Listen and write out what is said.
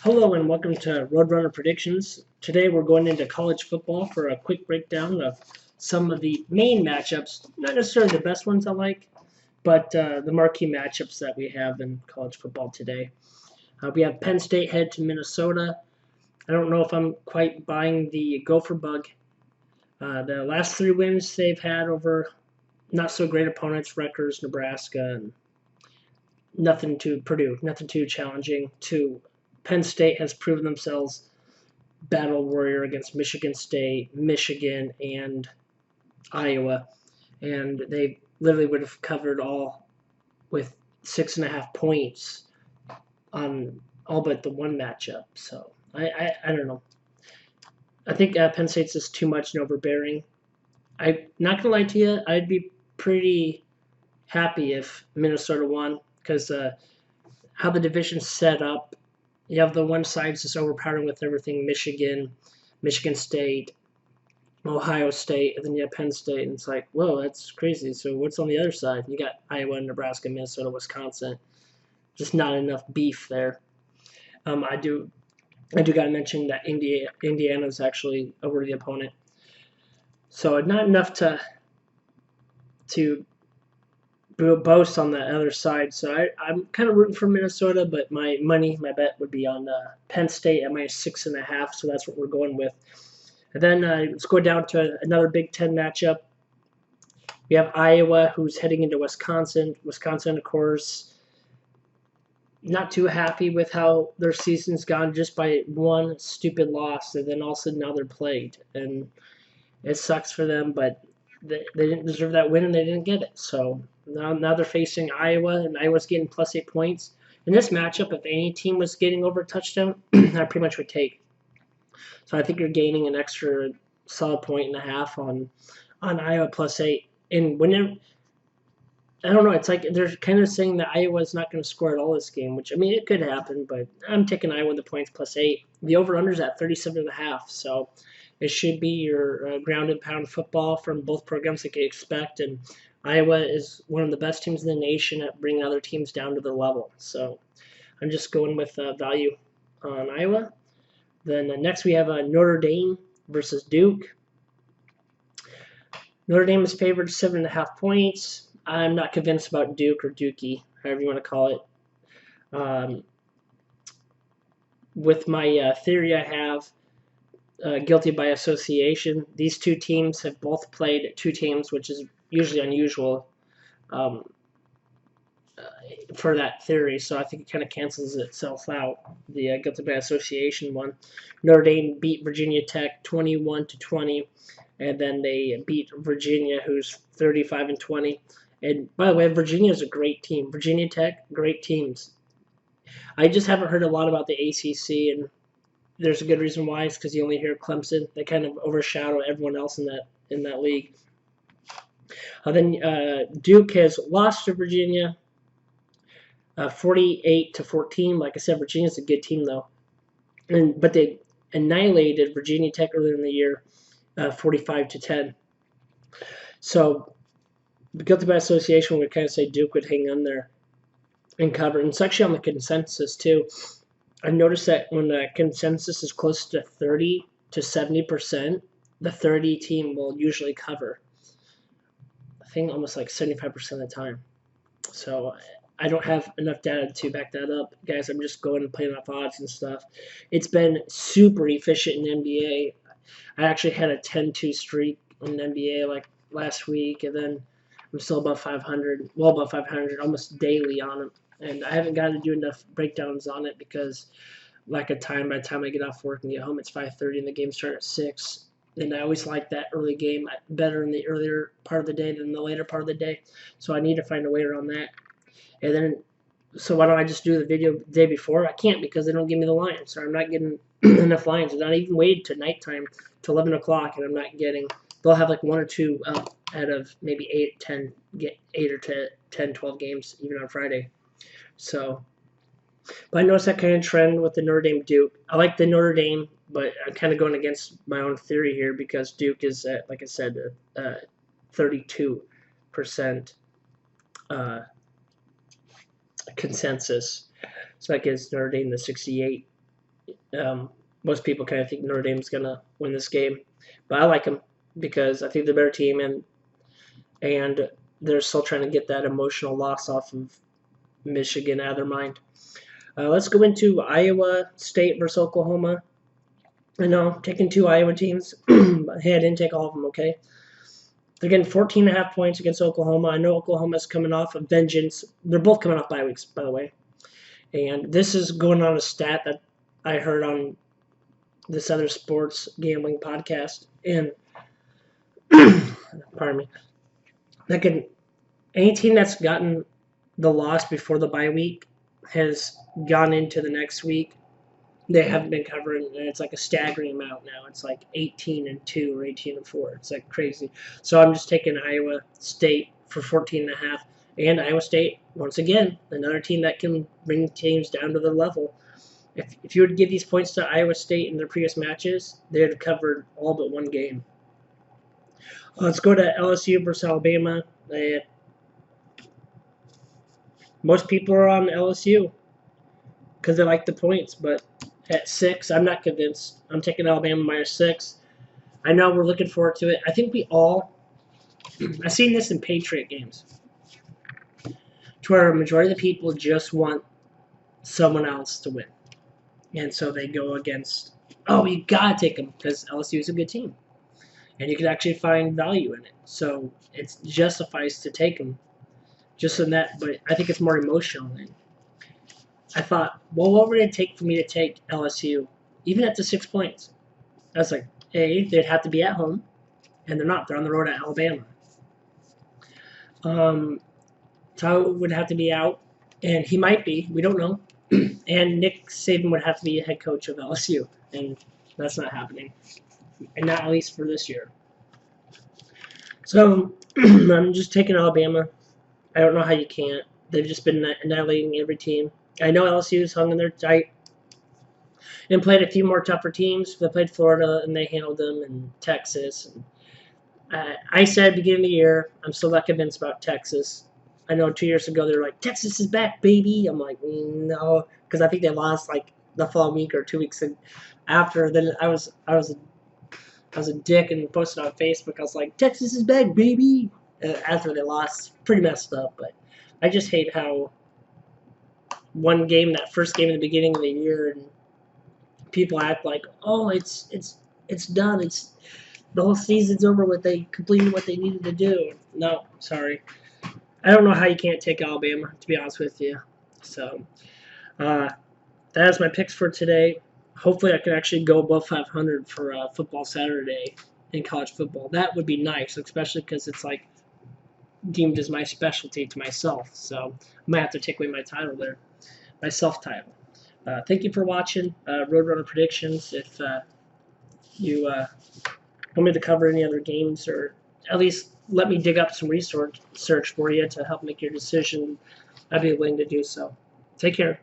Hello and welcome to Roadrunner Predictions. Today we're going into college football for a quick breakdown of some of the main matchups, not necessarily the best ones I like, but the marquee matchups that we have in college football today. We have Penn State head to Minnesota. I don't know if I'm quite buying the Gopher bug. The last 3 wins they've had over not so great opponents, Rutgers, Nebraska, and nothing too Purdue, nothing too challenging. Penn State has proven themselves battle warrior against Michigan State, Michigan, and Iowa, and they literally would have covered all with 6.5 points on all but the one matchup. So I don't know. I think Penn State's just too much and overbearing. I'm not gonna lie to you, I'd be pretty happy if Minnesota won because how the division's set up. You have the one side just overpowering with everything, Michigan, Michigan State, Ohio State, and then you have Penn State, and it's like, whoa, that's crazy. So what's on the other side? You got Iowa, Nebraska, Minnesota, Wisconsin. Just not enough beef there. I do got to mention that Indiana is actually a worthy opponent. So not enough to boast on the other side. So I'm kind of rooting for Minnesota, but my bet would be on Penn State at -6.5. So that's what we're going with. And then let's go down to another Big Ten matchup. We have Iowa, who's heading into Wisconsin. Wisconsin, of course, not too happy with how their season's gone just by one stupid loss, and then all of a sudden now they're plagued. And it sucks for them, but they didn't deserve that win, and they didn't get it. So now they're facing Iowa, and Iowa's getting +8 points. In this matchup, if any team was getting over a touchdown, I pretty much would take. So I think you're gaining an extra solid 1.5 on Iowa +8. And when I don't know, it's like they're kind of saying that Iowa's not going to score at all this game, which, I mean, it could happen, but I'm taking Iowa the points +8. The over-under's at 37.5, so it should be your ground and pound football from both programs that you expect, and Iowa is one of the best teams in the nation at bringing other teams down to their level. So I'm just going with value on Iowa. Then next we have Notre Dame versus Duke. Notre Dame is favored 7.5 points. I'm not convinced about Duke or Dookie, however you want to call it. With my theory I have, guilty by association. These two teams have both played 2 teams, which is usually unusual for that theory. So I think it kind of cancels itself out. The guilty by association one. Notre Dame beat Virginia Tech 21-20, and then they beat Virginia, who's 35-20. And by the way, Virginia is a great team. Virginia Tech, great teams. I just haven't heard a lot about the ACC, and there's a good reason why. It's because you only hear Clemson. They kind of overshadow everyone else in that league. Then Duke has lost to Virginia, 48-14. Like I said, Virginia's a good team though, but they annihilated Virginia Tech earlier in the year, 45-10. So guilty by association would kind of say Duke would hang on there and cover. And it's actually on the consensus too. I noticed that when the consensus is close to 30 to 70%, the 30 team will usually cover. I think almost like 75% of the time. So I don't have enough data to back that up, guys. I'm just going and playing off odds and stuff. It's been super efficient in the NBA. I actually had a 10-2 streak in the NBA like last week, and then I'm still above 500, well above 500, almost daily on it. And I haven't got to do enough breakdowns on it because lack of time. By the time I get off work and get home, it's 5:30 and the game starts at 6. And I always like that early game better in the earlier part of the day than the later part of the day. So I need to find a way around that. And then, so why don't I just do the video the day before? I can't because they don't give me the lines. So I'm not getting enough lines. I'm not even waited to nighttime to 11 o'clock, and I'm not getting. They'll have like 1 or 2 up out of maybe 8, 10, get 8 or 10, 12 games even on Friday. So, but I noticed that kind of trend with the Notre Dame Duke. I like the Notre Dame, but I'm kind of going against my own theory here because Duke is at, like I said, 32% consensus. So that gives Notre Dame the 68 Most people kind of think Notre Dame's gonna win this game, but I like them because I think they're a better team, and they're still trying to get that emotional loss off of Michigan out of their mind. Let's go into Iowa State versus Oklahoma. I know, taking two Iowa teams. Hey, I didn't take all of them, okay? They're getting 14.5 points against Oklahoma. I know Oklahoma's coming off a vengeance. They're both coming off bye weeks, by the way. And this is going on a stat that I heard on this other sports gambling podcast. And, pardon me, that any team that's gotten the loss before the bye week has gone into the next week. They haven't been covering, and it's like a staggering amount now. It's like 18-2 or 18-4. It's like crazy. So I'm just taking Iowa State for 14.5, and Iowa State once again another team that can bring teams down to their level. If you were to give these points to Iowa State in their previous matches, they'd have covered all but one game. Let's go to LSU versus Alabama. Most people are on LSU because they like the points, but at 6, I'm not convinced. I'm taking Alabama -6. I know we're looking forward to it. I think we all, I've seen this in Patriot games, to where a majority of the people just want someone else to win. And so they go against, oh, you got to take them because LSU is a good team. And you can actually find value in it. So it justifies to take them just in that, but I think it's more emotional than. I thought, well, what would it take for me to take LSU, even at the 6 points? I was like, A, they'd have to be at home, and they're not. They're on the road at Alabama. Tao would have to be out, and he might be. We don't know. And Nick Saban would have to be a head coach of LSU, and that's not happening, and not at least for this year. So I'm just taking Alabama. I don't know how you can't. They've just been annihilating every team. I know LSU's hung in there tight and played a few more tougher teams. They played Florida, and they handled them, and Texas. And I said at the beginning of the year, I'm still not convinced about Texas. I know 2 years ago they were like, Texas is back, baby. I'm like, no, because I think they lost like the following week or 2 weeks after. Then I was a dick and posted on Facebook. I was like, Texas is back, baby. After they lost, pretty messed up. But I just hate how one game, that first game in the beginning of the year, and people act like, oh, it's done. It's the whole season's over with. They completed what they needed to do. No, sorry. I don't know how you can't take Alabama, to be honest with you. So that is my picks for today. Hopefully I can actually go above 500 for football Saturday in college football. That would be nice, especially because it's like deemed as my specialty to myself. So I might have to take away my title there, my self-title. Thank you for watching Roadrunner Predictions. If you want me to cover any other games, or at least let me dig up some research for you to help make your decision, I'd be willing to do so. Take care.